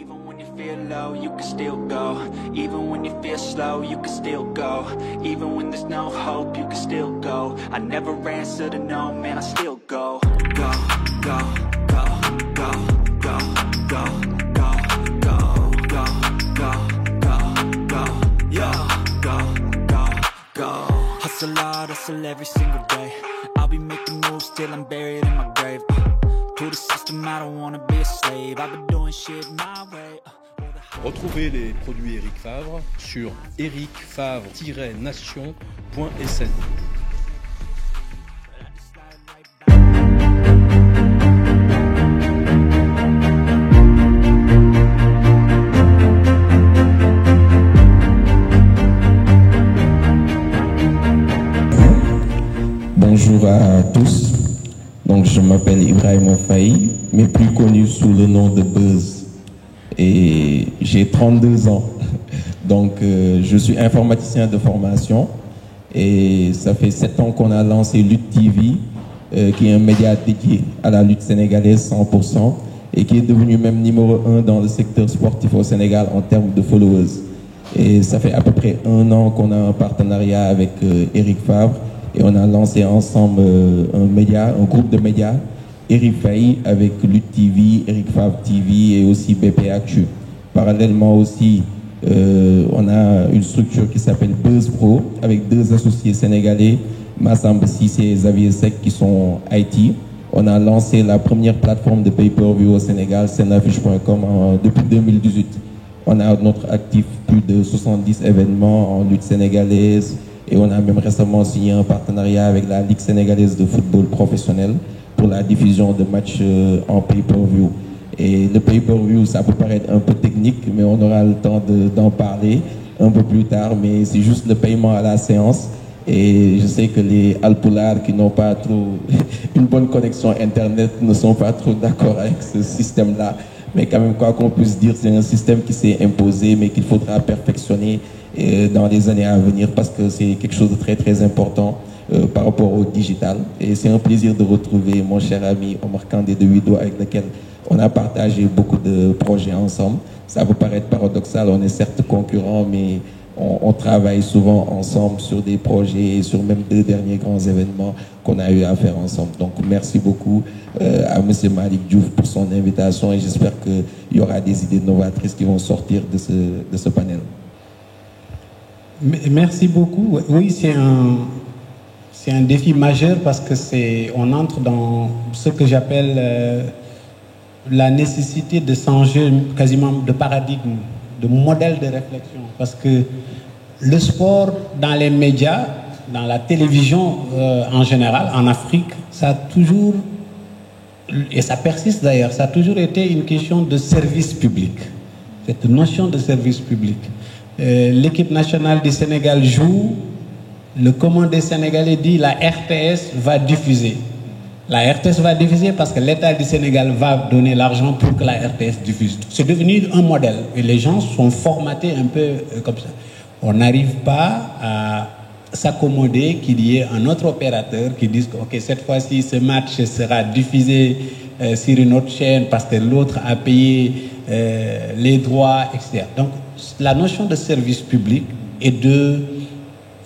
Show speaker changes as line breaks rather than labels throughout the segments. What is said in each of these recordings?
Even when you feel low, you can still go. Even when you feel slow, you can still go. Even when there's no hope, you can still go. I never answer to no, man, I still go. Go, go, go, go, go, go, go, go, go, go, go, go, yo, go, go, go. Hustle hard, hustle every single day. I'll be making moves till I'm buried in my grave. To the system, I don't wanna be a slave. I've been doing shit my way.
Retrouvez les produits Eric Favre sur ericfavre-nation.sn.
Bonjour à tous. Donc je m'appelle Ibrahim Faye, mais plus connu sous le nom de Buzz. Et j'ai 32 ans. Donc je suis informaticien de formation. Et ça fait 7 ans qu'on a lancé Lutte TV, qui est un média dédié à la lutte sénégalaise 100%, et qui est devenu même numéro 1 dans le secteur sportif au Sénégal en termes de followers. Et ça fait à peu près 1 an qu'on a un partenariat avec Eric Favre. Et on a lancé ensemble un groupe de médias, Eric Faye, avec Lutte TV, Eric Favre TV et aussi BP Actu. Parallèlement aussi, on a une structure qui s'appelle Buzz Pro, avec 2 associés sénégalais, Massamba Cissé et Xavier Sec, qui sont IT. On a lancé la première plateforme de pay-per-view au Sénégal, senaffiche.com, depuis 2018. On a à notre actif plus de 70 événements en lutte sénégalaise. Et on a même récemment signé un partenariat avec la Ligue sénégalaise de football professionnel pour la diffusion de matchs en pay-per-view. Et le pay-per-view, ça peut paraître un peu technique, mais on aura le temps d'en parler un peu plus tard. Mais c'est juste le paiement à la séance. Et je sais que les Alpulaar qui n'ont pas trop une bonne connexion Internet ne sont pas trop d'accord avec ce système-là. Mais quand même, quoi qu'on puisse dire, c'est un système qui s'est imposé, mais qu'il faudra perfectionner dans les années à venir, parce que c'est quelque chose de très très important par rapport au digital. Et c'est un plaisir de retrouver mon cher ami Omar Kandé de Wido, avec lequel on a partagé beaucoup de projets ensemble. Ça peut paraître paradoxal, on est certes concurrents, mais on travaille souvent ensemble sur des projets et sur même 2 derniers grands événements qu'on a eu à faire ensemble. Donc merci beaucoup à M. Malik Diouf pour son invitation, et j'espère qu'il y aura des idées novatrices qui vont sortir de ce panel.
Merci beaucoup. Oui, c'est un défi majeur, parce que on entre dans ce que j'appelle la nécessité de changer quasiment de paradigme, de modèle de réflexion. Parce que le sport dans les médias, dans la télévision en général, en Afrique, ça a toujours, et ça persiste d'ailleurs, ça a toujours été une question de service public. Cette notion de service public. L'équipe nationale du Sénégal joue, le commandé sénégalais dit la RTS va diffuser. La RTS va diffuser parce que l'État du Sénégal va donner l'argent pour que la RTS diffuse. C'est devenu un modèle et les gens sont formatés un peu comme ça. On n'arrive pas à s'accommoder qu'il y ait un autre opérateur qui dise que okay, cette fois-ci ce match sera diffusé sur une autre chaîne parce que l'autre a payé les droits, etc. Donc la notion de service public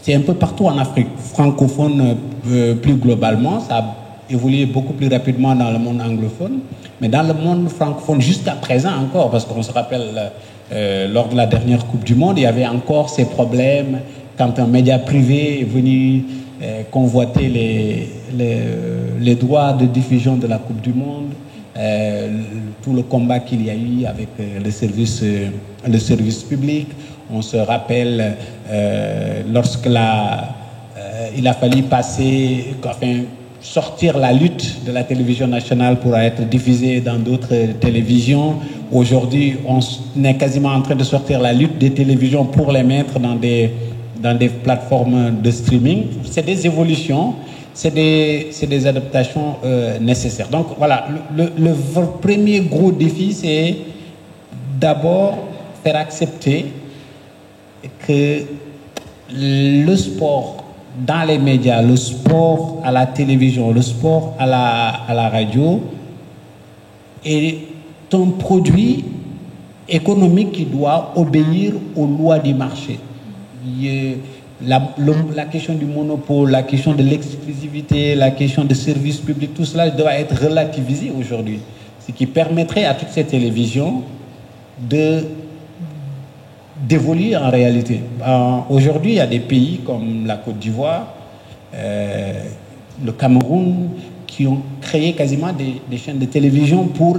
c'est un peu partout en Afrique francophone, plus globalement. Ça a évolué beaucoup plus rapidement dans le monde anglophone, mais dans le monde francophone jusqu'à présent encore, parce qu'on se rappelle lors de la dernière Coupe du Monde, il y avait encore ces problèmes quand un média privé est venu convoiter les droits de diffusion de la Coupe du Monde. Tout le combat qu'il y a eu avec le service public. On se rappelle lorsque il a fallu sortir la lutte de la télévision nationale pour être diffusée dans d'autres télévisions. Aujourd'hui, on est quasiment en train de sortir la lutte des télévisions pour les mettre dans des plateformes de streaming. C'est des évolutions. C'est des adaptations nécessaires. Donc voilà, le premier gros défi, c'est d'abord faire accepter que le sport dans les médias, le sport à la télévision, le sport à la radio est un produit économique qui doit obéir aux lois du marché. La question du monopole, la question de l'exclusivité, la question de services publics, tout cela doit être relativisé aujourd'hui. Ce qui permettrait à toutes ces télévisions d'évoluer en réalité. Aujourd'hui, il y a des pays comme la Côte d'Ivoire, le Cameroun, qui ont créé quasiment des chaînes de télévision pour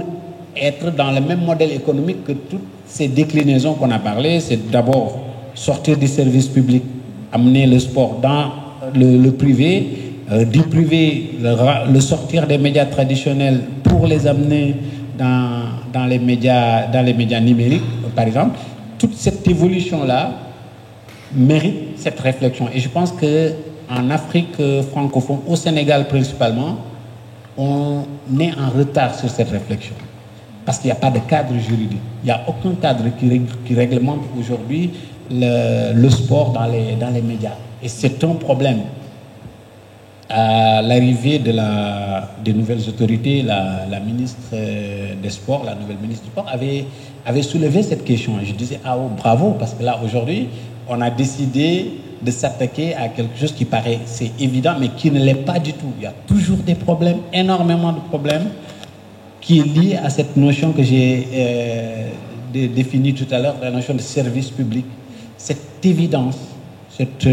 être dans le même modèle économique que toutes ces déclinaisons qu'on a parlé. C'est d'abord sortir du service public, amener le sport dans le privé, du privé, le sortir des médias traditionnels pour les amener dans les médias numériques, par exemple. Toute cette évolution-là mérite cette réflexion. Et je pense qu'en Afrique francophone, au Sénégal principalement, on est en retard sur cette réflexion. Parce qu'il n'y a pas de cadre juridique. Il n'y a aucun cadre qui réglemente aujourd'hui le sport dans les médias. Et c'est un problème. À l'arrivée des nouvelles autorités, la ministre des Sports, la nouvelle ministre du Sport, avait soulevé cette question. Et je disais, ah oh, bravo, parce que là, aujourd'hui, on a décidé de s'attaquer à quelque chose qui paraît, c'est évident, mais qui ne l'est pas du tout. Il y a toujours des problèmes, énormément de problèmes, qui est lié à cette notion que j'ai définie tout à l'heure, la notion de service public. Cette évidence, cette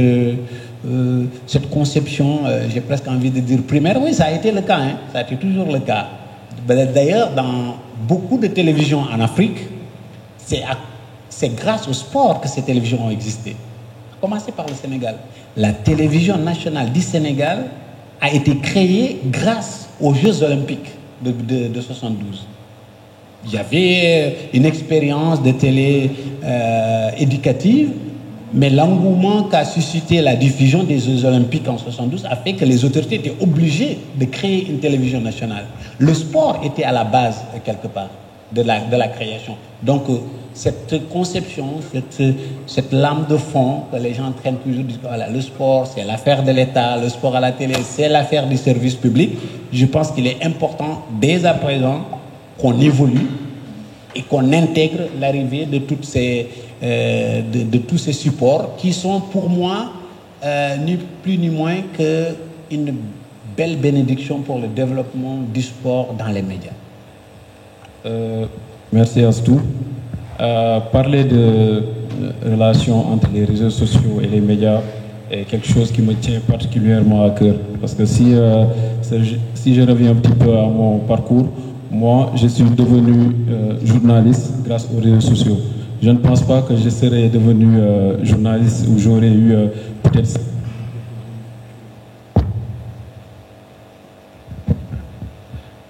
conception, j'ai presque envie de dire primaire, oui, ça a été le cas, hein, ça a été toujours le cas. D'ailleurs, dans beaucoup de télévisions en Afrique, c'est grâce au sport que ces télévisions ont existé. Commencez par le Sénégal. La télévision nationale du Sénégal a été créée grâce aux Jeux Olympiques de 72. Il y avait une expérience de télé éducative, mais l'engouement qu'a suscité la diffusion des Jeux Olympiques en 72 a fait que les autorités étaient obligées de créer une télévision nationale. Le sport était à la base, quelque part, de la création. Donc, cette conception, cette lame de fond que les gens traînent toujours, disent, voilà, le sport, c'est l'affaire de l'État, le sport à la télé, c'est l'affaire du service public. Je pense qu'il est important, dès à présent, qu'on évolue et qu'on intègre l'arrivée de tous ces supports qui sont pour moi ni plus ni moins qu'une belle bénédiction pour le développement du sport dans les médias.
Merci Astou. Parler de relation entre les réseaux sociaux et les médias est quelque chose qui me tient particulièrement à cœur. Parce que si je reviens un petit peu à mon parcours, moi, je suis devenu journaliste grâce aux réseaux sociaux. Je ne pense pas que je serais devenu journaliste ou j'aurais eu peut-être...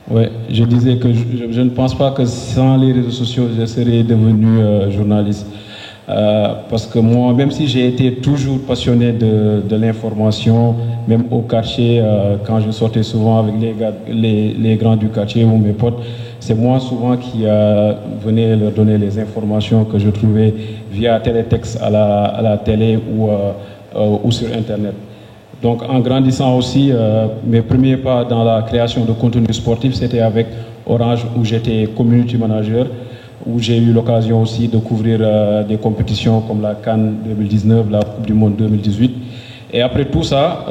Oui, je disais que je ne pense pas que sans les réseaux sociaux, je serais devenu journaliste. Parce que moi, même si j'ai été toujours passionné de l'information, même au quartier, quand je sortais souvent avec les grands du quartier ou mes potes, c'est moi souvent qui venais leur donner les informations que je trouvais via télétexte à la télé ou sur Internet. Donc en grandissant aussi, mes premiers pas dans la création de contenu sportif, c'était avec Orange où j'étais community manager, où j'ai eu l'occasion aussi de couvrir des compétitions comme la Cannes 2019, la Coupe du Monde 2018. Et après tout ça,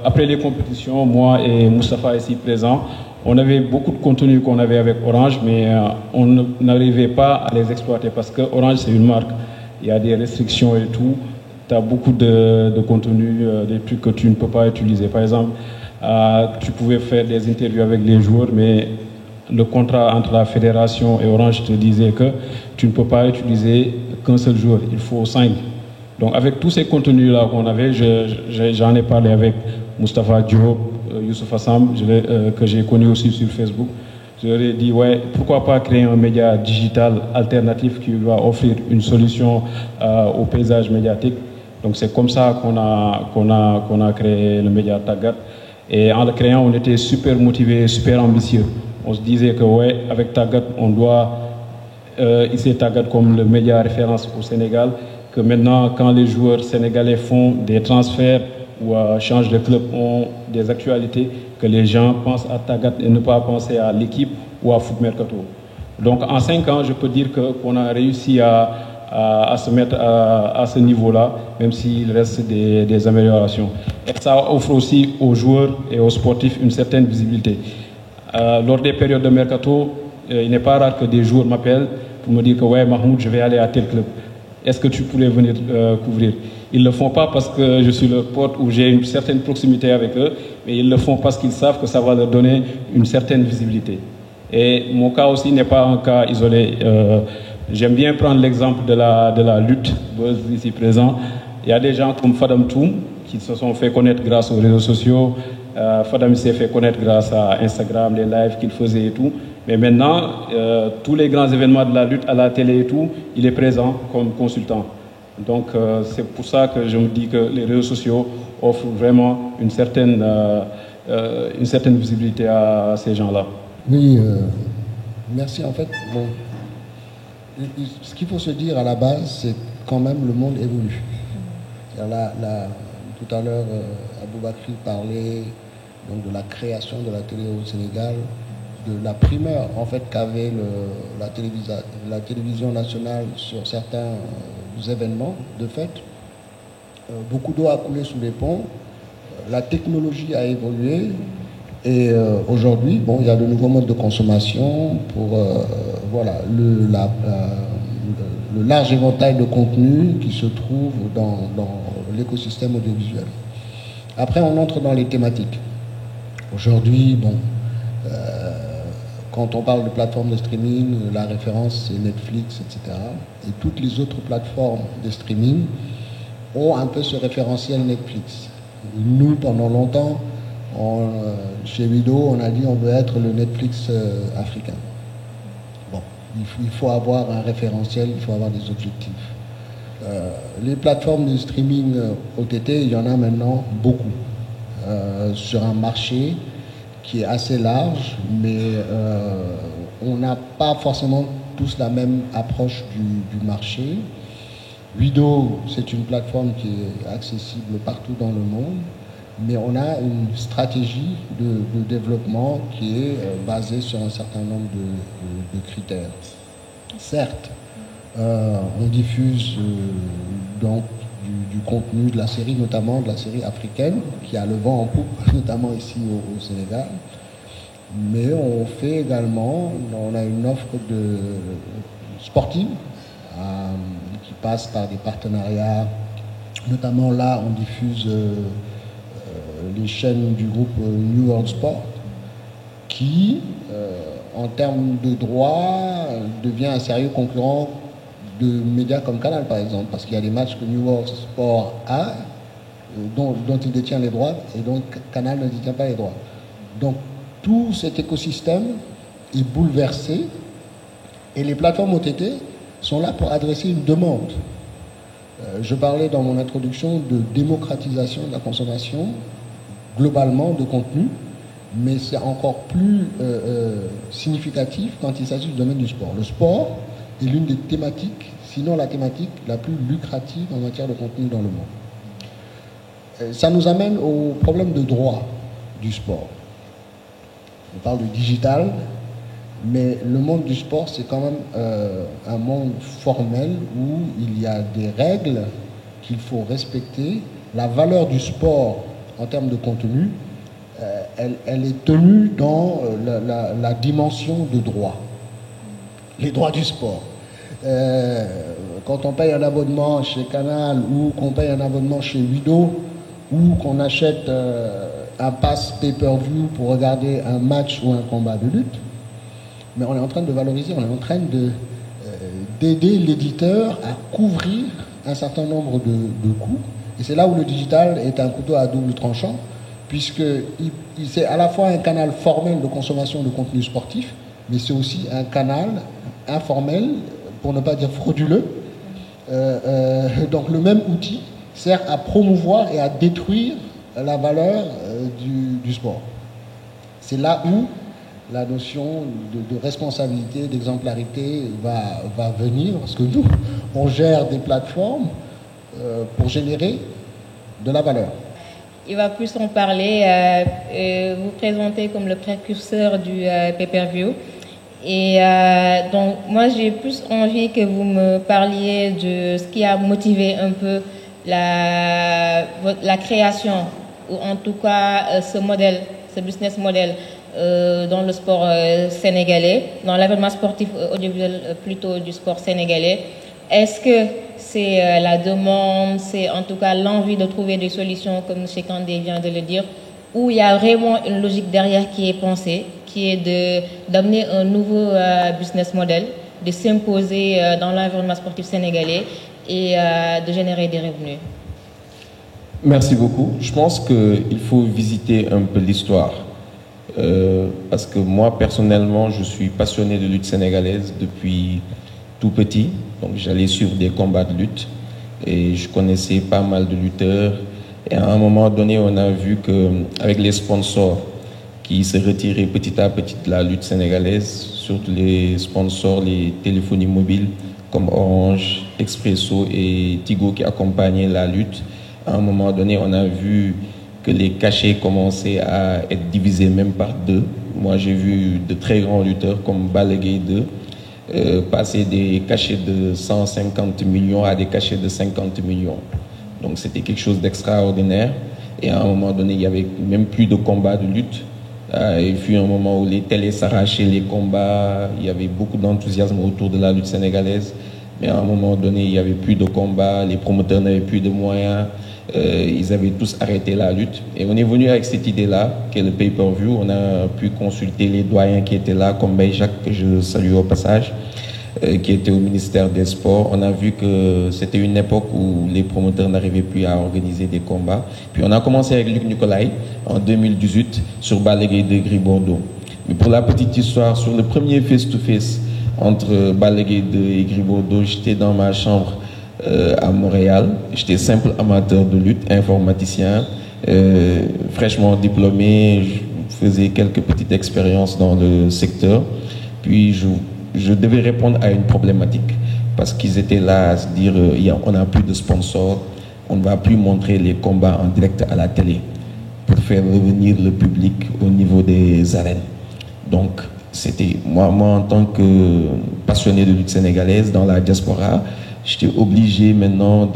après les compétitions, moi et Moustapha ici présent, on avait beaucoup de contenu qu'on avait avec Orange, mais on n'arrivait pas à les exploiter parce que Orange c'est une marque, il y a des restrictions et tout. Tu as beaucoup de contenu, des trucs que tu ne peux pas utiliser. Par exemple, tu pouvais faire des interviews avec les joueurs, mais le contrat entre la fédération et Orange te disait que tu ne peux pas utiliser qu'un seul joueur, il faut 5. Donc avec tous ces contenus-là qu'on avait, j'en ai parlé avec Moustapha Diop, Youssouf Assam, que j'ai connu aussi sur Facebook. Je leur ai dit, ouais, pourquoi pas créer un média digital alternatif qui va offrir une solution au paysage médiatique. Donc c'est comme ça qu'on a créé le média Tagat. Et en le créant, on était super motivés, super ambitieux. On se disait que ouais, avec Tagat, on doit hisser Tagat comme le média référence au Sénégal. Que maintenant, quand les joueurs sénégalais font des transferts ou changent de club, ont des actualités, que les gens pensent à Tagat et ne pas penser à l'équipe ou à Foot Mercato. Donc en 5 ans, je peux dire qu'on a réussi à se mettre à ce niveau-là, même s'il reste des améliorations. Et ça offre aussi aux joueurs et aux sportifs une certaine visibilité. Lors des périodes de mercato, il n'est pas rare que des joueurs m'appellent pour me dire que ouais, Mahmoud, je vais aller à tel club. Est-ce que tu pourrais venir couvrir? Ils ne le font pas parce que je suis leur pote ou j'ai une certaine proximité avec eux, mais ils le font parce qu'ils savent que ça va leur donner une certaine visibilité. Et mon cas aussi n'est pas un cas isolé. J'aime bien prendre l'exemple de la lutte, Buzz ici présent. Il y a des gens comme Fadam Toum qui se sont fait connaître grâce aux réseaux sociaux. Fadam s'est fait connaître grâce à Instagram, les lives qu'il faisait et tout. Mais maintenant, tous les grands événements de la lutte à la télé et tout, il est présent comme consultant. Donc c'est pour ça que je me dis que les réseaux sociaux offrent vraiment une certaine visibilité à ces gens-là.
Oui, merci. En fait, bon, ce qu'il faut se dire à la base, c'est quand même le monde évolue. Tout à l'heure, Aboubakri parlait donc, de la création de la télé au Sénégal, de la primeur en fait qu'avait la télévision nationale sur certains événements. De fait, beaucoup d'eau a coulé sous les ponts, la technologie a évolué et aujourd'hui, bon, il y a de nouveaux modes de consommation pour voilà, le large éventail de contenus qui se trouve dans l'écosystème audiovisuel. Après, on entre dans les thématiques. Aujourd'hui, bon, quand on parle de plateformes de streaming, la référence c'est Netflix, etc. Et toutes les autres plateformes de streaming ont un peu ce référentiel Netflix. Nous, pendant longtemps, chez Wido, on a dit on veut être le Netflix africain. Bon, il faut avoir un référentiel, il faut avoir des objectifs. Les plateformes de streaming OTT, il y en a maintenant beaucoup sur un marché qui est assez large, mais on n'a pas forcément tous la même approche du marché. Wido, c'est une plateforme qui est accessible partout dans le monde, mais on a une stratégie de développement qui est basée sur un certain nombre de critères. Certes, on diffuse donc du contenu de la série, notamment de la série africaine, qui a le vent en poupe, notamment ici au Sénégal. Mais on fait également, on a une offre sportive qui passe par des partenariats. Notamment là, on diffuse les chaînes du groupe New World Sport, qui, en termes de droits, devient un sérieux concurrent de médias comme Canal, par exemple, parce qu'il y a des matchs que New World Sport a, dont il détient les droits, et donc Canal ne détient pas les droits. Donc, tout cet écosystème est bouleversé, et les plateformes OTT sont là pour adresser une demande. Je parlais dans mon introduction de démocratisation de la consommation, globalement, de contenu, mais c'est encore plus significatif quand il s'agit du domaine du sport. Le sport est l'une des thématiques, sinon la thématique la plus lucrative en matière de contenu dans le monde. Ça nous amène au problème de droit du sport. On parle du digital, mais le monde du sport, c'est quand même un monde formel où il y a des règles qu'il faut respecter. La valeur du sport en termes de contenu, elle est tenue dans la dimension de droit. Les droits du sport. Quand on paye un abonnement chez Canal ou qu'on paye un abonnement chez Wido ou qu'on achète un pass pay-per-view pour regarder un match ou un combat de lutte, mais on est en train de valoriser, on est en train d'aider l'éditeur à couvrir un certain nombre de coûts. Et c'est là où le digital est un couteau à double tranchant, puisque c'est à la fois un canal formel de consommation de contenu sportif, mais c'est aussi un canal informel, pour ne pas dire frauduleux. Donc le même outil sert à promouvoir et à détruire la valeur du sport. C'est là où la notion de responsabilité, d'exemplarité va venir, parce que nous, on gère des plateformes pour générer de la valeur.
Il va plus en parler, vous présenter comme le précurseur du pay-per-view. Et donc, moi, j'ai plus envie que vous me parliez de ce qui a motivé un peu la création, ou en tout cas ce modèle, ce business model dans le sport sénégalais, dans l'événement sportif audiovisuel plutôt du sport sénégalais. Est-ce que c'est la demande, c'est en tout cas l'envie de trouver des solutions, comme M. Kandé vient de le dire, ou il y a vraiment une logique derrière qui est pensée, qui est d'amener un nouveau business model, de s'imposer dans l'environnement sportif sénégalais et de générer des revenus?
Merci beaucoup. Je pense qu'il faut visiter un peu l'histoire. Parce que moi, personnellement, je suis passionné de lutte sénégalaise depuis tout petit. Donc, j'allais suivre des combats de lutte et je connaissais pas mal de lutteurs. Et à un moment donné, on a vu qu'avec les sponsors qui se retiraient petit à petit de la lutte sénégalaise, surtout les sponsors, les téléphonies mobiles comme Orange, Expresso et Tigo qui accompagnaient la lutte, à un moment donné, on a vu que les cachets commençaient à être divisés même par deux. Moi, j'ai vu de très grands lutteurs comme Balla Gaye 2 passer des cachets de 150 millions à des cachets de 50 millions. Donc, c'était quelque chose d'extraordinaire. Et à un moment donné, il n'y avait même plus de combats de lutte. Il fut un moment où les télés s'arrachaient les combats. Il y avait beaucoup d'enthousiasme autour de la lutte sénégalaise. Mais à un moment donné, il n'y avait plus de combats. Les promoteurs n'avaient plus de moyens. Ils avaient tous arrêté la lutte. Et on est venu avec cette idée-là, qui est le pay-per-view. On a pu consulter les doyens qui étaient là, comme Baye Jacques, que je salue au passage, qui était au ministère des Sports. On a vu que c'était une époque où les promoteurs n'arrivaient plus à organiser des combats. Puis on a commencé avec Luc Nicolaï en 2018 sur Balla Gaye de Gris Bordeaux. Mais pour la petite histoire, sur le premier face-to-face entre Balla Gaye 2 et Gris Bordeaux, j'étais dans ma chambre à Montréal. J'étais simple amateur de lutte, informaticien, fraîchement diplômé. Je faisais quelques petites expériences dans le secteur. Puis je devais répondre à une problématique parce qu'ils étaient là à se dire on n'a plus de sponsors, on ne va plus montrer les combats en direct à la télé pour faire revenir le public au niveau des arènes. Donc, c'était moi en tant que passionné de lutte sénégalaise dans la diaspora, j'étais obligé maintenant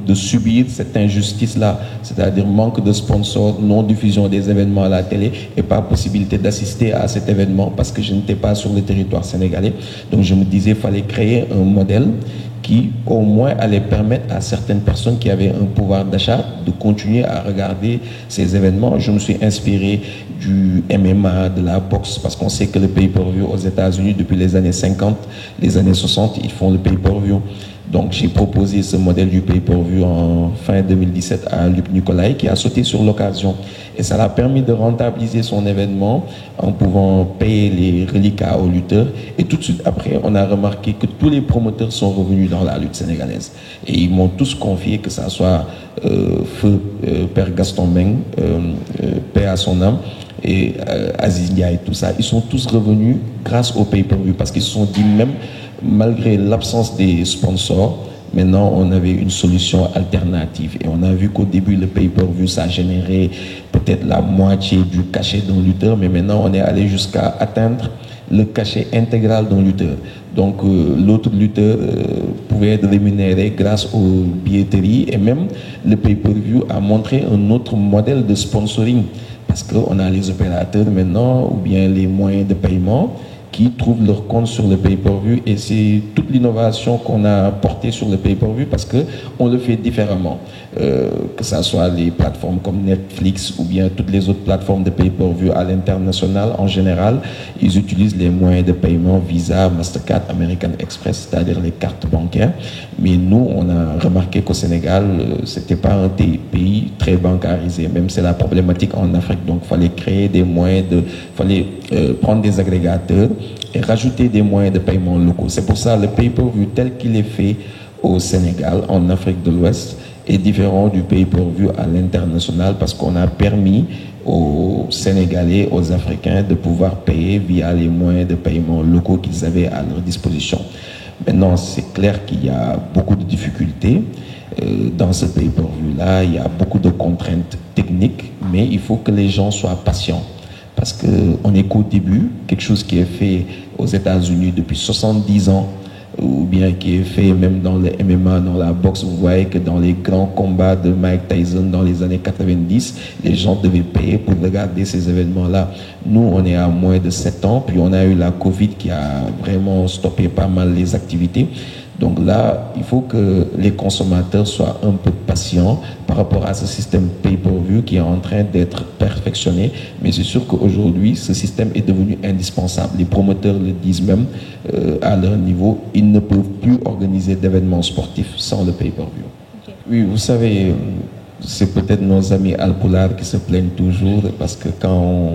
de subir cette injustice-là, c'est-à-dire manque de sponsors, non-diffusion des événements à la télé et pas possibilité d'assister à cet événement parce que je n'étais pas sur le territoire sénégalais. Donc je me disais qu'il fallait créer un modèle qui au moins allait permettre à certaines personnes qui avaient un pouvoir d'achat de continuer à regarder ces événements. Je me suis inspiré du MMA, de la boxe, parce qu'on sait que le pay-per-view aux États-Unis, depuis les années 50, les années 60, ils font le pay-per-view. Donc j'ai proposé ce modèle du pay-per-view en fin 2017 à Luc Nicolaï qui a sauté sur l'occasion. Et ça l'a permis de rentabiliser son événement en pouvant payer les reliquats aux lutteurs. Et tout de suite après, on a remarqué que tous les promoteurs sont revenus dans la lutte sénégalaise. Et ils m'ont tous confié, que ça soit Feu, Père Gaston Meng, paix à son âme, et Aziz Ndiaye et tout ça, ils sont tous revenus grâce au pay-per-view parce qu'ils se sont dit même malgré l'absence des sponsors, maintenant on avait une solution alternative et on a vu qu'au début le pay-per-view ça générait peut-être la moitié du cachet d'un lutteur, mais maintenant on est allé jusqu'à atteindre le cachet intégral d'un lutteur. Donc l'autre lutteur pouvait être rémunéré grâce aux billetteries et même le pay-per-view a montré un autre modèle de sponsoring parce qu'on a les opérateurs maintenant ou bien les moyens de paiement qui trouvent leur compte sur le pay-per-view et c'est toute l'innovation qu'on a portée sur le pay-per-view parce qu'on le fait différemment. Que ce soit les plateformes comme Netflix ou bien toutes les autres plateformes de pay-per-view à l'international, en général, ils utilisent les moyens de paiement Visa, Mastercard, American Express, c'est-à-dire les cartes bancaires. Mais nous, on a remarqué qu'au Sénégal, c'était pas un pays très bancarisé. Même c'est la problématique en Afrique. Donc, il fallait créer des moyens fallait prendre des agrégateurs et rajouter des moyens de paiement locaux. C'est pour ça le pay-per-view tel qu'il est fait au Sénégal, en Afrique de l'Ouest, est différent du pay-per-view à l'international parce qu'on a permis aux Sénégalais, aux Africains de pouvoir payer via les moyens de paiement locaux qu'ils avaient à leur disposition. Maintenant, c'est clair qu'il y a beaucoup de difficultés dans ce pay-per-view-là. Il y a beaucoup de contraintes techniques, mais il faut que les gens soient patients. parce qu'on est qu'au début, quelque chose qui est fait aux États-Unis depuis 70 ans, ou bien qui est fait même dans le MMA, dans la boxe. Vous voyez que dans les grands combats de Mike Tyson dans les années 90, les gens devaient payer pour regarder ces événements-là. Nous, on est à moins de 7 ans, puis on a eu la Covid qui a vraiment stoppé pas mal les activités. Donc là, il faut que les consommateurs soient un peu patients par rapport à ce système pay-per-view qui est en train d'être perfectionné. Mais c'est sûr qu'aujourd'hui, ce système est devenu indispensable. Les promoteurs le disent même à leur niveau, ils ne peuvent plus organiser d'événements sportifs sans le pay-per-view. Okay. Oui, vous savez, c'est peut-être nos amis Alpulaar qui se plaignent toujours parce que quand on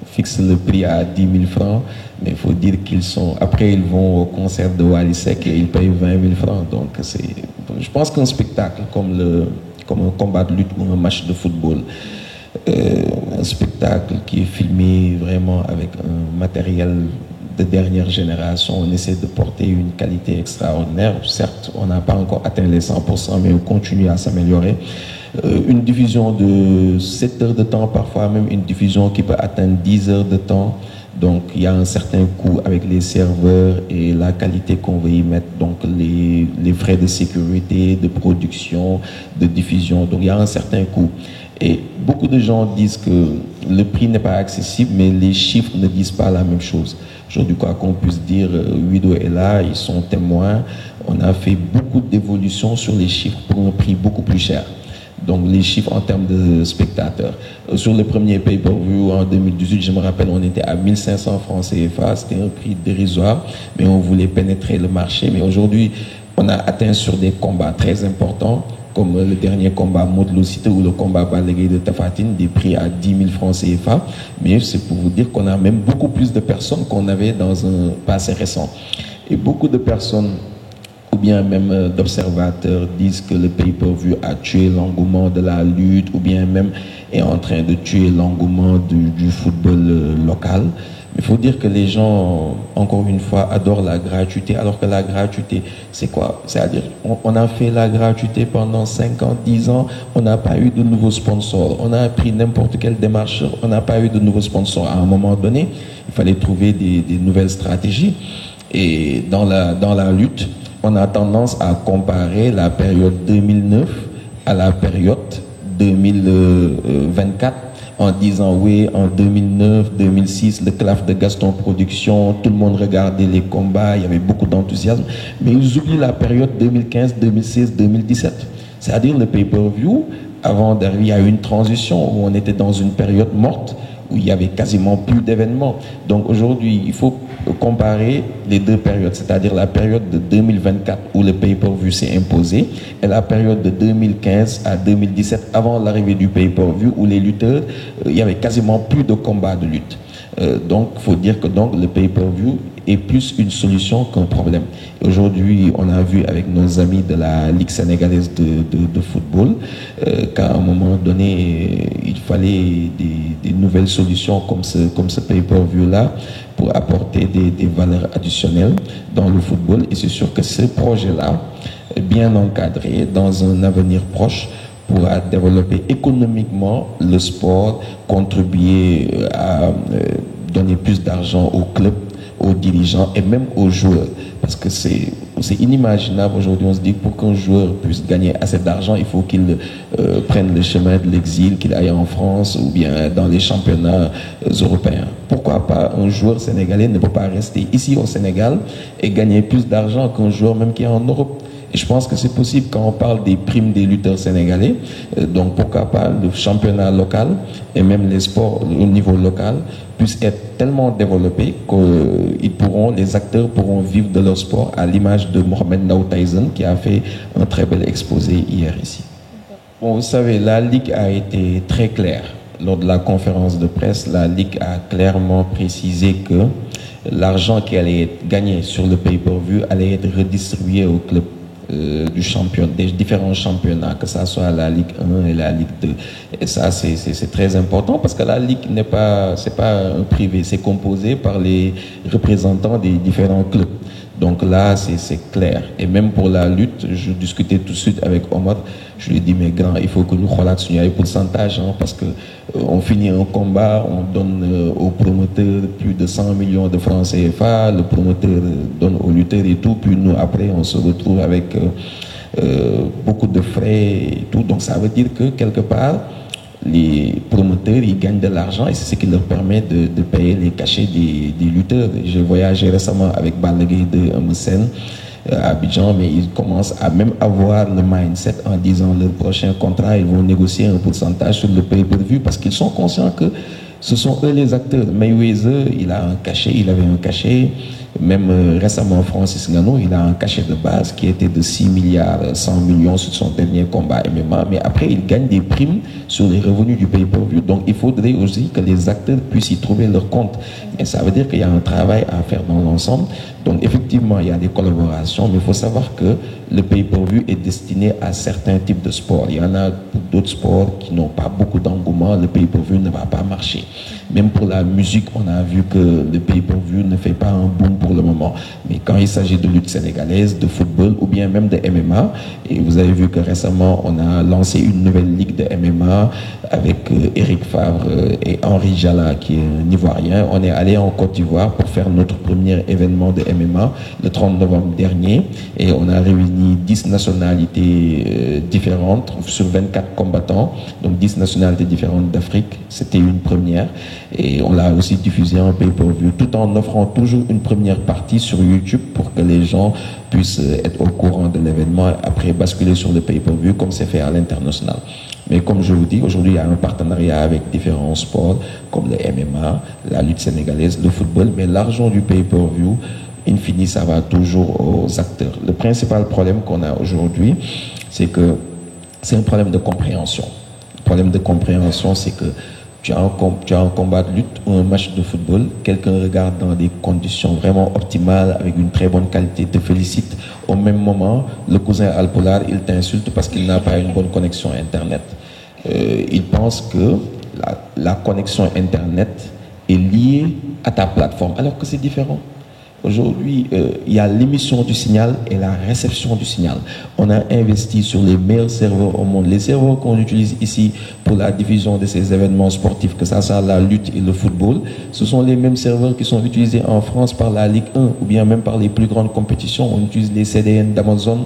fixe le prix à 10 000 francs, mais il faut dire qu'ils sont... Après, ils vont au concert de Wally Seck et ils payent 20 000 francs. Donc, je pense qu'un spectacle comme un combat de lutte ou un match de football, un spectacle qui est filmé vraiment avec un matériel de dernière génération, on essaie de porter une qualité extraordinaire. Certes, on n'a pas encore atteint les 100%, mais on continue à s'améliorer. Une diffusion de 7 heures de temps, parfois même une diffusion qui peut atteindre 10 heures de temps. Donc il y a un certain coût avec les serveurs et la qualité qu'on veut y mettre, donc les frais de sécurité, de production, de diffusion. Donc il y a un certain coût. Et beaucoup de gens disent que le prix n'est pas accessible, mais les chiffres ne disent pas la même chose. Aujourd'hui, quoi qu'on puisse dire, Wido est là, ils sont témoins. On a fait beaucoup d'évolutions sur les chiffres pour un prix beaucoup plus cher. Donc les chiffres en termes de spectateurs. Sur le premier pay-per-view en 2018, je me rappelle, on était à 1500 francs CFA, c'était un prix dérisoire, mais on voulait pénétrer le marché. Mais aujourd'hui, on a atteint sur des combats très importants, comme le dernier combat Modlo Cité ou le combat Balaguer de Tafatine, des prix à 10 000 francs CFA. Mais c'est pour vous dire qu'on a même beaucoup plus de personnes qu'on avait dans un passé récent. Et beaucoup de personnes, ou bien même d'observateurs, disent que le pay-per-view a tué l'engouement de la lutte, ou bien même est en train de tuer l'engouement du football local. Il faut dire que les gens, encore une fois, adorent la gratuité, alors que la gratuité, c'est quoi? C'est-à-dire, on a fait la gratuité pendant 5 ans, 10 ans, on n'a pas eu de nouveaux sponsors. On a pris n'importe quel démarcheur, on n'a pas eu de nouveaux sponsors. À un moment donné, il fallait trouver des nouvelles stratégies. Et dans la lutte, on a tendance à comparer la période 2009 à la période 2024 en disant oui, en 2009, 2006, le CLAF de Gaston Production, tout le monde regardait les combats, il y avait beaucoup d'enthousiasme, mais ils oublient la période 2015, 2016, 2017. C'est-à-dire le pay-per-view, avant d'arriver, il y a eu une transition où on était dans une période morte, où il y avait quasiment plus d'événements. Donc aujourd'hui, il faut comparer les deux périodes, c'est-à-dire la période de 2024 où le pay-per-view s'est imposé et la période de 2015 à 2017 avant l'arrivée du pay-per-view où les lutteurs, il y avait quasiment plus de combats de lutte. Donc il faut dire que donc, le pay-per-view est plus une solution qu'un problème. Aujourd'hui, on a vu avec nos amis de la Ligue sénégalaise de football qu'à un moment donné, il fallait des nouvelles solutions comme ce pay-per-view-là pour apporter des valeurs additionnelles dans le football. Et c'est sûr que ce projet-là, bien encadré dans un avenir proche, pourra développer économiquement le sport, contribuer à donner plus d'argent aux clubs, aux dirigeants et même aux joueurs. Parce que c'est inimaginable aujourd'hui, on se dit que pour qu'un joueur puisse gagner assez d'argent, il faut qu'il prenne le chemin de l'exil, qu'il aille en France ou bien dans les championnats européens. Pourquoi pas un joueur sénégalais ne peut pas rester ici au Sénégal et gagner plus d'argent qu'un joueur même qui est en Europe? Et je pense que c'est possible quand on parle des primes des lutteurs sénégalais. Donc pourquoi pas le championnat local et même les sports au niveau local puissent être tellement développés que les acteurs pourront vivre de leur sport à l'image de Mohamed Ndao Tyson qui a fait un très bel exposé hier ici. Bon, vous savez, la Ligue a été très claire. Lors de la conférence de presse, la Ligue a clairement précisé que l'argent qui allait être gagné sur le pay-per-view allait être redistribué aux clubs des différents championnats, que ça soit la Ligue 1 et la Ligue 2. Et ça, c'est très important parce que la Ligue c'est pas un privé, c'est composé par les représentants des différents clubs. Donc là, c'est clair. Et même pour la lutte, je discutais tout de suite avec Omar. Je lui ai dit, mais grand, il faut que nous relations un pourcentage, hein, parce que on finit un combat, on donne au promoteur plus de 100 millions de francs CFA, le promoteur donne aux lutteurs et tout, puis nous, après, on se retrouve avec beaucoup de frais et tout. Donc ça veut dire que, quelque part, les promoteurs, ils gagnent de l'argent et c'est ce qui leur permet de payer les cachets des lutteurs. J'ai voyagé récemment avec Balaguer de Amoussen à Abidjan, mais ils commencent à même avoir le mindset en disant leur prochain contrat, ils vont négocier un pourcentage sur le pay-per-view parce qu'ils sont conscients que ce sont eux les acteurs. Mayweather, il a un cachet, il avait un cachet. Même récemment, Francis Ngannou, il a un cachet de base qui était de 6 milliards 100 millions sur son dernier combat MMA. Mais après, il gagne des primes sur les revenus du pay-per-view. Donc, il faudrait aussi que les acteurs puissent y trouver leur compte. Et ça veut dire qu'il y a un travail à faire dans l'ensemble. Donc, effectivement, il y a des collaborations, mais il faut savoir que le pay-per-view est destiné à certains types de sports. Il y en a pour d'autres sports qui n'ont pas beaucoup d'engouement. Le pay-per-view ne va pas marcher. Même pour la musique, on a vu que le pay-per-view ne fait pas un boom pour le moment. Mais quand il s'agit de lutte sénégalaise, de football ou bien même de MMA, et vous avez vu que récemment, on a lancé une nouvelle ligue de MMA avec Eric Favre et Henri Jala, qui est un Ivoirien. On est allé en Côte d'Ivoire pour faire notre premier événement de MMA le 30 novembre dernier. Et on a réuni 10 nationalités différentes sur 24 combattants. Donc 10 nationalités différentes d'Afrique. C'était une première. Et on l'a aussi diffusé en pay-per-view, tout en offrant toujours une première partie sur YouTube pour que les gens puissent être au courant de l'événement et après basculer sur le pay-per-view comme c'est fait à l'international. Mais comme je vous dis, aujourd'hui, il y a un partenariat avec différents sports comme le MMA, la lutte sénégalaise, le football, mais l'argent du pay-per-view, in fine, ça va toujours aux acteurs. Le principal problème qu'on a aujourd'hui, c'est que c'est un problème de compréhension. Le problème de compréhension, c'est que tu as un combat de lutte ou un match de football, quelqu'un regarde dans des conditions vraiment optimales, avec une très bonne qualité, te félicite. Au même moment, le cousin Alpolar, il t'insulte parce qu'il n'a pas une bonne connexion Internet. Il pense que la connexion Internet est liée à ta plateforme, alors que c'est différent. Aujourd'hui, il y a l'émission du signal et la réception du signal. On a investi sur les meilleurs serveurs au monde. Les serveurs qu'on utilise ici pour la diffusion de ces événements sportifs, que ça soit la lutte et le football, ce sont les mêmes serveurs qui sont utilisés en France par la Ligue 1 ou bien même par les plus grandes compétitions. On utilise les CDN d'Amazon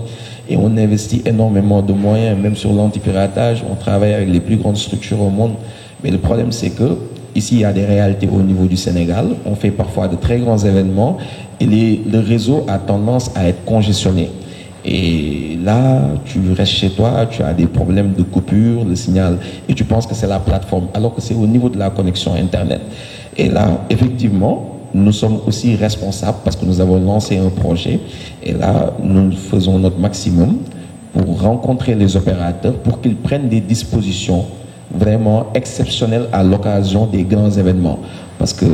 et on investit énormément de moyens, même sur l'antipiratage. On travaille avec les plus grandes structures au monde. Mais le problème, c'est que ici, il y a des réalités au niveau du Sénégal. On fait parfois de très grands événements et le réseau a tendance à être congestionné. Et là, tu restes chez toi, tu as des problèmes de coupure, le signal, et tu penses que c'est la plateforme, alors que c'est au niveau de la connexion Internet. Et là, effectivement, nous sommes aussi responsables parce que nous avons lancé un projet. Et là, nous faisons notre maximum pour rencontrer les opérateurs, pour qu'ils prennent des dispositions vraiment exceptionnel à l'occasion des grands événements. Parce que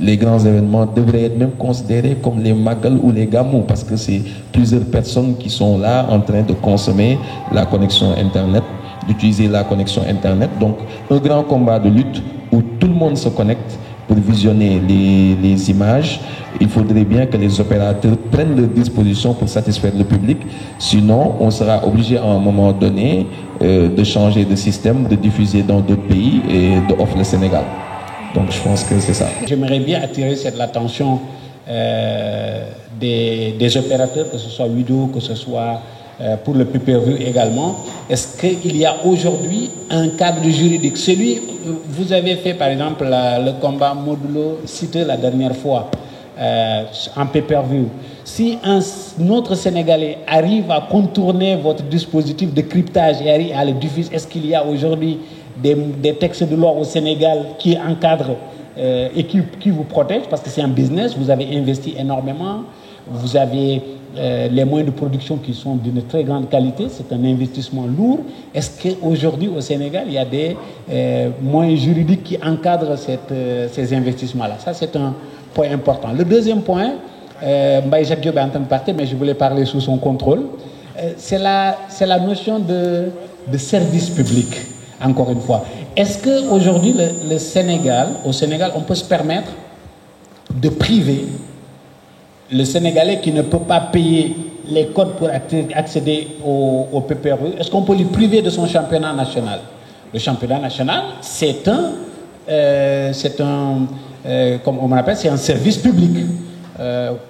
les grands événements devraient être même considérés comme les Magal ou les Gamou, parce que c'est plusieurs personnes qui sont là en train de consommer la connexion Internet, d'utiliser la connexion Internet. Donc, un grand combat de lutte où tout le monde se connecte pour visionner les images. Il faudrait bien que les opérateurs prennent leurs dispositions pour satisfaire le public. Sinon, on sera obligé à un moment donné de changer de système, de diffuser dans d'autres pays et d'offrir le Sénégal. Donc je pense que c'est ça.
J'aimerais bien attirer l'attention des opérateurs, que ce soit vidéo, que ce soit pour le pay-per-view également. Est-ce qu'il y a aujourd'hui un cadre juridique? Vous avez fait par exemple le combat modulo cité la dernière fois en pay-per-view. Si un autre Sénégalais arrive à contourner votre dispositif de cryptage et arrive à le diffuser, est-ce qu'il y a aujourd'hui des textes de loi au Sénégal qui encadrent et qui vous protègent? Parce que c'est un business, vous avez investi énormément, vous avez les moyens de production qui sont d'une très grande qualité, c'est un investissement lourd. Est-ce qu'aujourd'hui au Sénégal, il y a des moyens juridiques qui encadrent ces investissements-là? Ça, c'est un point important. Le deuxième point, Mbaye Jacques Diop est en train de partir, mais je voulais parler sous son contrôle, c'est la notion de service public, encore une fois. Est-ce qu'aujourd'hui, au Sénégal, on peut se permettre de priver le Sénégalais qui ne peut pas payer les codes pour accéder au PPRE, est-ce qu'on peut lui priver de son championnat national? Le championnat national, c'est comme on appelle, c'est un service public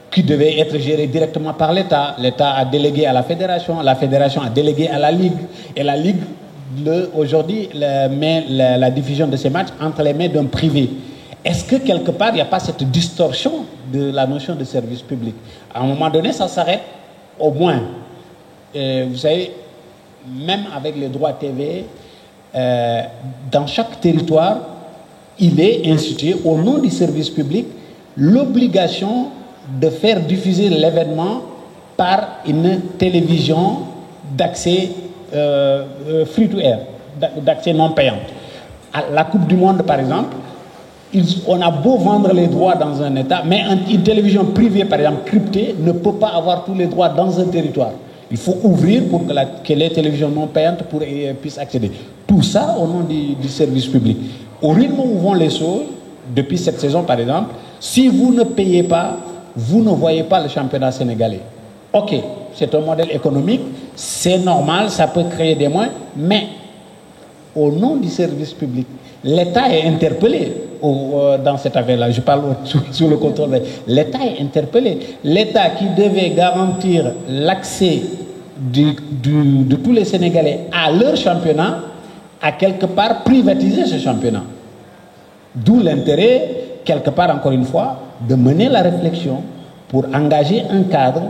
qui devait être géré directement par l'État. L'État a délégué à la fédération a délégué à la Ligue, et la Ligue, aujourd'hui, met la diffusion de ces matchs entre les mains d'un privé. Est-ce que quelque part, il n'y a pas cette distorsion de la notion de service public? À un moment donné, ça s'arrête au moins. Vous savez, même avec les droits TV, dans chaque territoire, il est institué au nom du service public l'obligation de faire diffuser l'événement par une télévision d'accès free-to-air, d'accès non payant. À la Coupe du Monde, par exemple, on a beau vendre les droits dans un État, mais une télévision privée, par exemple, cryptée, ne peut pas avoir tous les droits dans un territoire. Il faut ouvrir pour que les télévisions non payantes puissent accéder. Tout ça au nom du service public. Au rythme où vont les choses, depuis cette saison par exemple, si vous ne payez pas, vous ne voyez pas le championnat sénégalais. Ok, c'est un modèle économique, c'est normal, ça peut créer des moyens, mais au nom du service public, l'État est interpellé dans cette affaire-là. Je parle sous le contrôle. L'État est interpellé. L'État qui devait garantir l'accès de tous les Sénégalais à leur championnat a quelque part privatisé ce championnat. D'où l'intérêt, quelque part encore une fois, de mener la réflexion pour engager un cadre,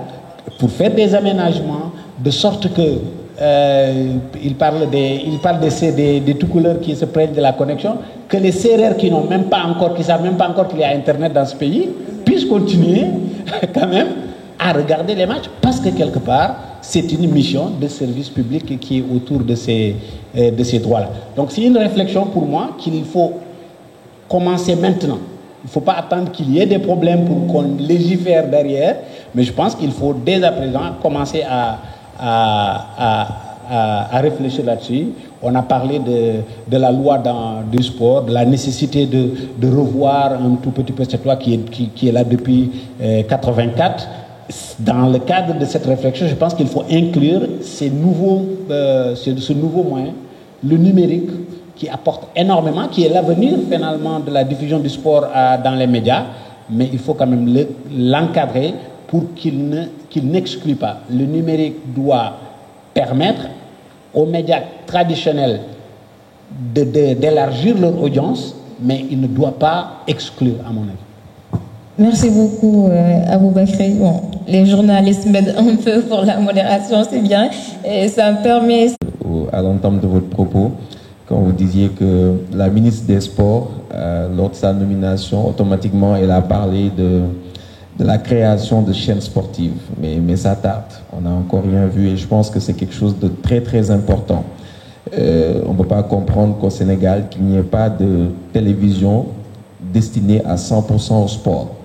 pour faire des aménagements, de sorte que il parle des tout couleurs qui se prennent de la connexion, que les Sérères qui n'ont même pas encore, qui savent même pas encore qu'il y a Internet dans ce pays, puissent continuer quand même à regarder les matchs, parce que quelque part, c'est une mission de service public qui est autour de ces droits-là. Donc c'est une réflexion pour moi qu'il faut commencer maintenant. Il ne faut pas attendre qu'il y ait des problèmes pour qu'on légifère derrière, mais je pense qu'il faut dès à présent commencer à réfléchir là-dessus. On a parlé de la loi du sport, de la nécessité de revoir un tout petit peu cette loi qui est là depuis 1984. Dans le cadre de cette réflexion, je pense qu'il faut inclure ce nouveau moyen, le numérique, qui apporte énormément, qui est l'avenir finalement de la diffusion du sport dans les médias, mais il faut quand même l'encadrer pour qu'il n'exclue pas. Le numérique doit permettre aux médias traditionnels d'élargir leur audience, mais il ne doit pas exclure, à mon avis.
Merci beaucoup, Aboubakry. Bon, les journalistes m'aident un peu pour la modération, c'est bien. Et ça me permet...
À l'entame de votre propos, quand vous disiez que la ministre des Sports, lors de sa nomination, automatiquement, elle a parlé de la création de chaînes sportives. Mais ça tarde. On n'a encore rien vu et je pense que c'est quelque chose de très, très important. On ne peut pas comprendre qu'au Sénégal, qu'il n'y ait pas de télévision destinée à 100% au sport.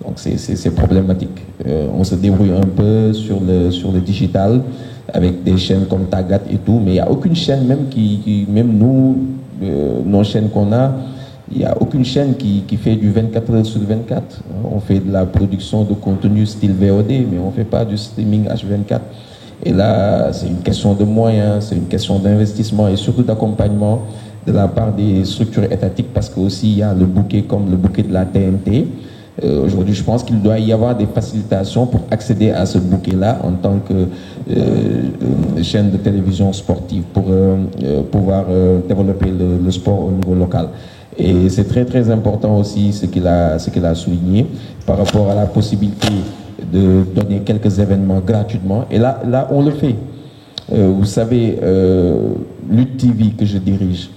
Donc c'est problématique. On se débrouille un peu sur le digital avec des chaînes comme Tagat et tout, mais il n'y a aucune chaîne, même nous, nos chaînes qu'on a, il n'y a aucune chaîne qui fait du 24 heures sur 24. On fait de la production de contenu style VOD, mais on ne fait pas du streaming H24. Et là, c'est une question de moyens, c'est une question d'investissement et surtout d'accompagnement de la part des structures étatiques, parce qu'aussi il y a le bouquet comme le bouquet de la TNT. Aujourd'hui, je pense qu'il doit y avoir des facilitations pour accéder à ce bouquet-là en tant que chaîne de télévision sportive pour pouvoir développer le sport au niveau local. Et c'est très très important aussi ce qu'il a souligné par rapport à la possibilité de donner quelques événements gratuitement. Et là on le fait. Vous savez, Lutte TV que je dirige,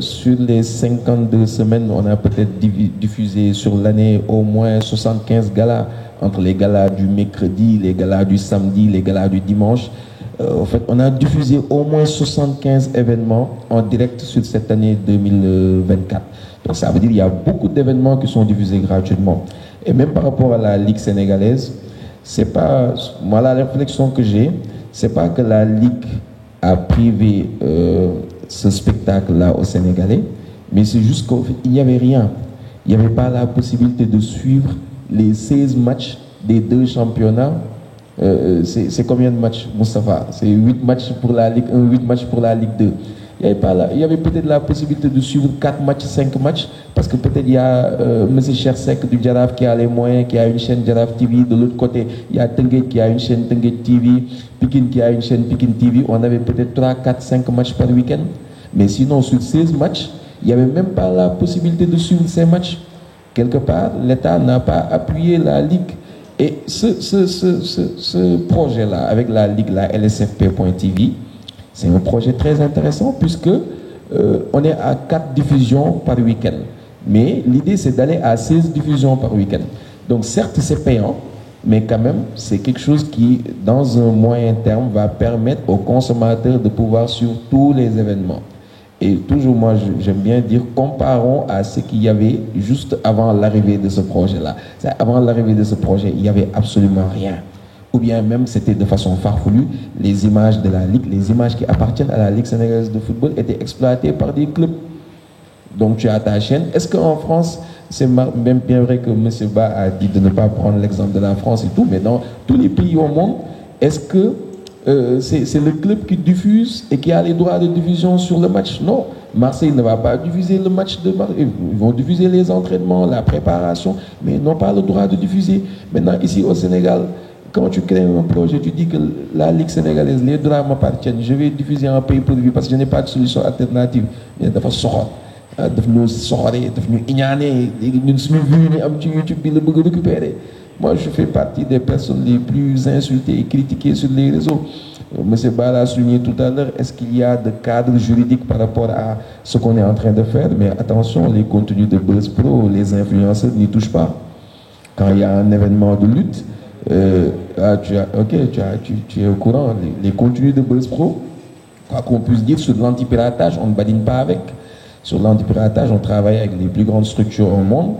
sur les 52 semaines, on a peut-être diffusé sur l'année au moins 75 galas, entre les galas du mercredi, les galas du samedi, les galas du dimanche. En fait, on a diffusé au moins 75 événements en direct sur cette année 2024. Donc ça veut dire qu'il y a beaucoup d'événements qui sont diffusés gratuitement. Et même par rapport à la Ligue sénégalaise, c'est pas, moi la réflexion que j'ai, c'est pas que la Ligue a privé ce spectacle-là aux Sénégalais, mais c'est juste qu'il n'y avait rien. Il n'y avait pas la possibilité de suivre les 16 matchs des 2 championnats, c'est combien de matchs, Moustapha? C'est 8 matchs pour la Ligue 1, 8 matchs pour la Ligue 2. Il y avait peut-être la possibilité de suivre 4 matchs, 5 matchs, parce que peut-être il y a M. Chersek du Jaraaf qui a les moyens, qui a une chaîne Jaraaf TV. De l'autre côté, il y a Tenguet qui a une chaîne Tenguet TV, Pikin qui a une chaîne Pikin TV. On avait peut-être 3, 4, 5 matchs par week-end. Mais sinon, sur 16 matchs, il n'y avait même pas la possibilité de suivre ces matchs. Quelque part, l'État n'a pas appuyé la Ligue. Et ce projet-là, avec la Ligue, la LSFP.TV, c'est un projet très intéressant puisque on est à 4 diffusions par week-end. Mais l'idée, c'est d'aller à 16 diffusions par week-end. Donc certes, c'est payant, mais quand même, c'est quelque chose qui, dans un moyen terme, va permettre aux consommateurs de pouvoir suivre tous les événements. Et toujours, moi, j'aime bien dire, comparons à ce qu'il y avait juste avant l'arrivée de ce projet-là. Avant l'arrivée de ce projet, il n'y avait absolument rien. Ou bien même, c'était de façon farfelue, les images de la Ligue, les images qui appartiennent à la Ligue sénégalaise de football étaient exploitées par des clubs. Donc tu as ta chaîne. Est-ce qu'en France, c'est même bien vrai que M. Ba a dit de ne pas prendre l'exemple de la France et tout, mais dans tous les pays au monde, est-ce que c'est le club qui diffuse et qui a les droits de diffusion sur le match? Non. Marseille ne va pas diffuser le match de Marseille. Ils vont diffuser les entraînements, la préparation, mais ils n'ont pas le droit de diffuser. Maintenant, ici au Sénégal, quand tu crées un projet, tu dis que la Ligue sénégalaise, les droits m'appartiennent, je vais diffuser en pay-per-view parce que je n'ai pas de solution alternative. Il y a des fois moi, je fais partie des personnes les plus insultées et critiquées sur les réseaux. M. Bala a souligné tout à l'heure, est-ce qu'il y a de cadre juridique par rapport à ce qu'on est en train de faire? Mais attention, les contenus de Buzz Pro, les influenceurs n'y touchent pas. Quand il y a un événement de lutte, tu es au courant, les contenus de Buzz Pro, quoi qu'on puisse dire, sur l'antipiratage, on ne badine pas avec. Sur l'antipiratage, on travaille avec les plus grandes structures au monde.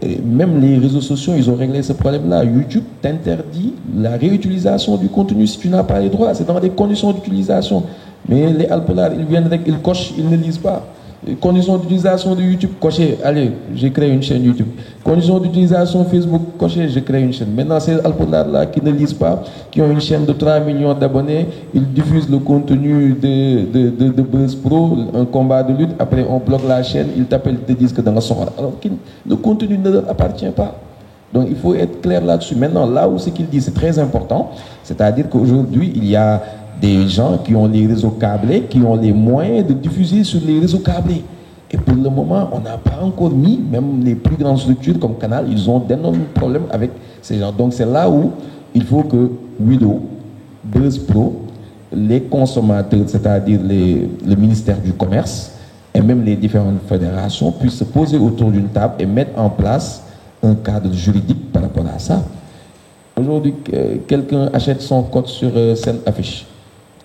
Et même les réseaux sociaux, ils ont réglé ce problème-là. YouTube t'interdit la réutilisation du contenu si tu n'as pas les droits. C'est dans des conditions d'utilisation. Mais les Alpolars, ils viennent avec, ils cochent, ils ne lisent pas. Les conditions d'utilisation de YouTube, cocher, allez, j'ai créé une chaîne YouTube. Conditions d'utilisation Facebook, cocher, j'ai créé une chaîne. Maintenant, ces Alpolars-là qui ne lisent pas, qui ont une chaîne de 3 millions d'abonnés, ils diffusent le contenu de Buzz Pro, un combat de lutte, après on bloque la chaîne, ils t'appellent, ils te disent que dans la soirée. Alors le contenu ne leur appartient pas. Donc il faut être clair là-dessus. Maintenant, là où ce qu'il dit, c'est très important, c'est-à-dire qu'aujourd'hui, il y a des gens qui ont les réseaux câblés, qui ont les moyens de diffuser sur les réseaux câblés. Et pour le moment, on n'a pas encore mis, même les plus grandes structures comme Canal, ils ont d'énormes problèmes avec ces gens. Donc c'est là où il faut que Wido, Buzz Pro, les consommateurs, c'est-à-dire le ministère du Commerce, et même les différentes fédérations puissent se poser autour d'une table et mettre en place un cadre juridique par rapport à ça. Aujourd'hui, quelqu'un achète son code sur Scène Affiche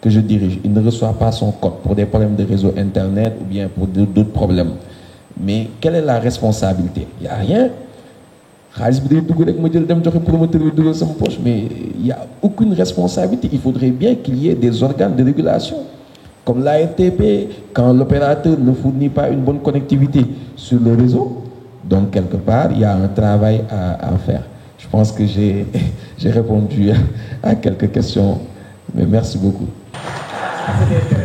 que je dirige, il ne reçoit pas son code pour des problèmes de réseau internet ou bien pour d'autres problèmes. Mais quelle est la responsabilité? Il n'y a rien. Mais il n'y a aucune responsabilité. Il faudrait bien qu'il y ait des organes de régulation. Comme l'ARTP, quand l'opérateur ne fournit pas une bonne connectivité sur le réseau, donc quelque part, il y a un travail à faire. Je pense que j'ai répondu à quelques questions, mais merci beaucoup.
C'était